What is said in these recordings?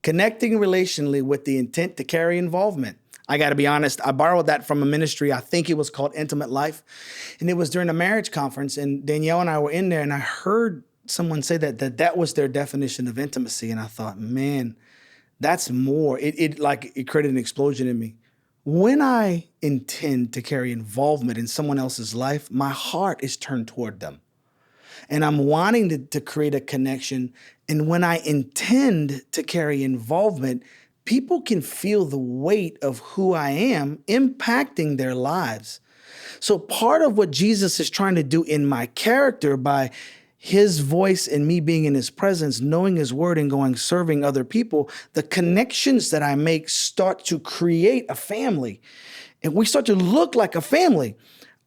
Connecting relationally with the intent to carry involvement. I got to be honest, I borrowed that from a ministry. I think it was called Intimate Life. And it was during a marriage conference. And Danielle and I were in there, and I heard someone say that was their definition of intimacy. And I thought, man, that's more. It created an explosion in me. When I intend to carry involvement in someone else's life, my heart is turned toward them. And I'm wanting to create a connection. And when I intend to carry involvement, people can feel the weight of who I am impacting their lives. So part of what Jesus is trying to do in my character by his voice and me being in his presence, knowing his word and going serving other people, the connections that I make start to create a family. And we start to look like a family.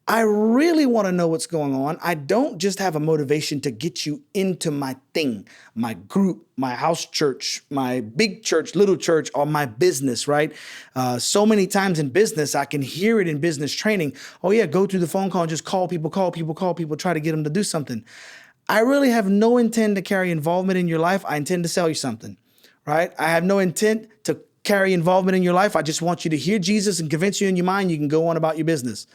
I really want to know what's going on. I don't just have a motivation to get you into my thing, my group, my house church, my big church, little church, or my business, right? So many times in business, I can hear it in business training. Oh yeah, go through the phone call and just call people, try to get them to do something. I really have no intent to carry involvement in your life. I intend to sell you something, right? I have no intent to carry involvement in your life. I just want you to hear Jesus and convince you in your mind you can go on about your business.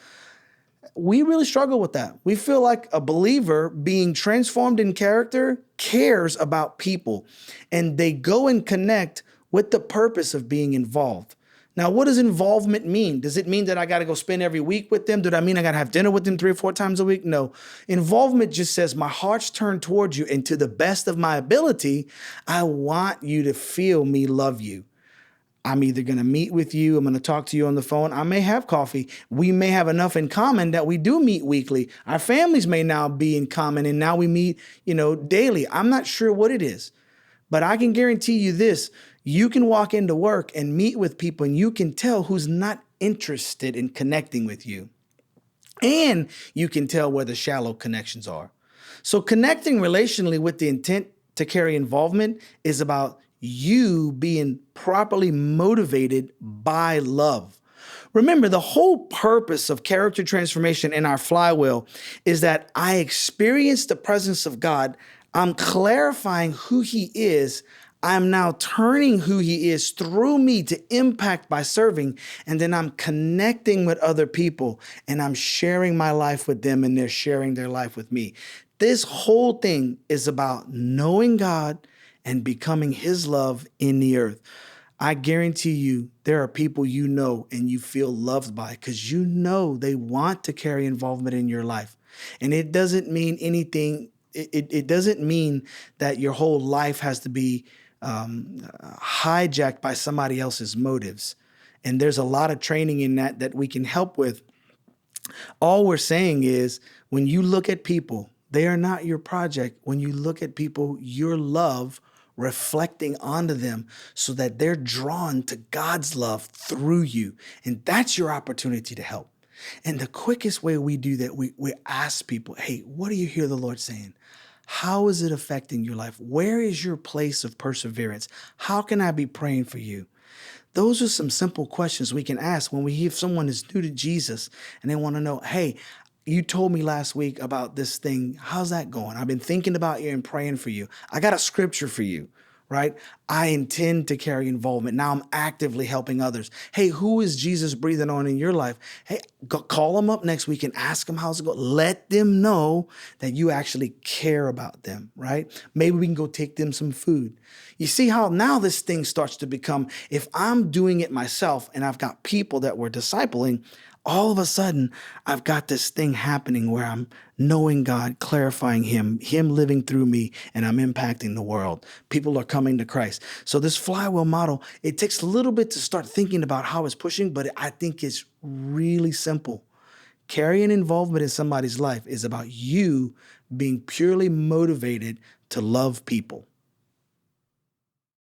We really struggle with that. We feel like a believer being transformed in character cares about people, and they go and connect with the purpose of being involved. Now, what does involvement mean? Does it mean that I got to go spend every week with them? Does that mean I got to have dinner with them 3 or 4 times a week? No. Involvement just says my heart's turned towards you, and to the best of my ability, I want you to feel me love you. I'm either going to meet with you, I'm going to talk to you on the phone, I may have coffee. We may have enough in common that we do meet weekly. Our families may now be in common, and now we meet, daily. I'm not sure what it is, but I can guarantee you this. You can walk into work and meet with people, and you can tell who's not interested in connecting with you. And you can tell where the shallow connections are. So connecting relationally with the intent to carry involvement is about you being properly motivated by love. Remember, the whole purpose of character transformation in our flywheel is that I experience the presence of God. I'm clarifying who he is. I'm now turning who he is through me to impact by serving. And then I'm connecting with other people, and I'm sharing my life with them, and they're sharing their life with me. This whole thing is about knowing God and becoming his love in the earth. I guarantee you there are people you know and you feel loved by because you know they want to carry involvement in your life. And it doesn't mean anything. It doesn't mean that your whole life has to be hijacked by somebody else's motives. And there's a lot of training in that we can help with. All we're saying is when you look at people, they are not your project. When you look at people, your love reflecting onto them so that they're drawn to God's love through you. And that's your opportunity to help. And the quickest way we do that, we ask people, hey, what do you hear the Lord saying? How is it affecting your life? Where is your place of perseverance? How can I be praying for you? Those are some simple questions we can ask when we hear someone is new to Jesus and they want to know, hey, you told me last week about this thing. How's that going? I've been thinking about you and praying for you. I got a scripture for you, right? I intend to carry involvement. Now I'm actively helping others. Hey, who is Jesus breathing on in your life? Hey, call them up next week and ask them how's it going. Let them know that you actually care about them, right? Maybe we can go take them some food. You see how now this thing starts to become, if I'm doing it myself and I've got people that we're discipling, all of a sudden, I've got this thing happening where I'm knowing God, clarifying him living through me, and I'm impacting the world. People are coming to Christ. So this flywheel model, it takes a little bit to start thinking about how it's pushing, but I think it's really simple. Carrying involvement in somebody's life is about you being purely motivated to love people.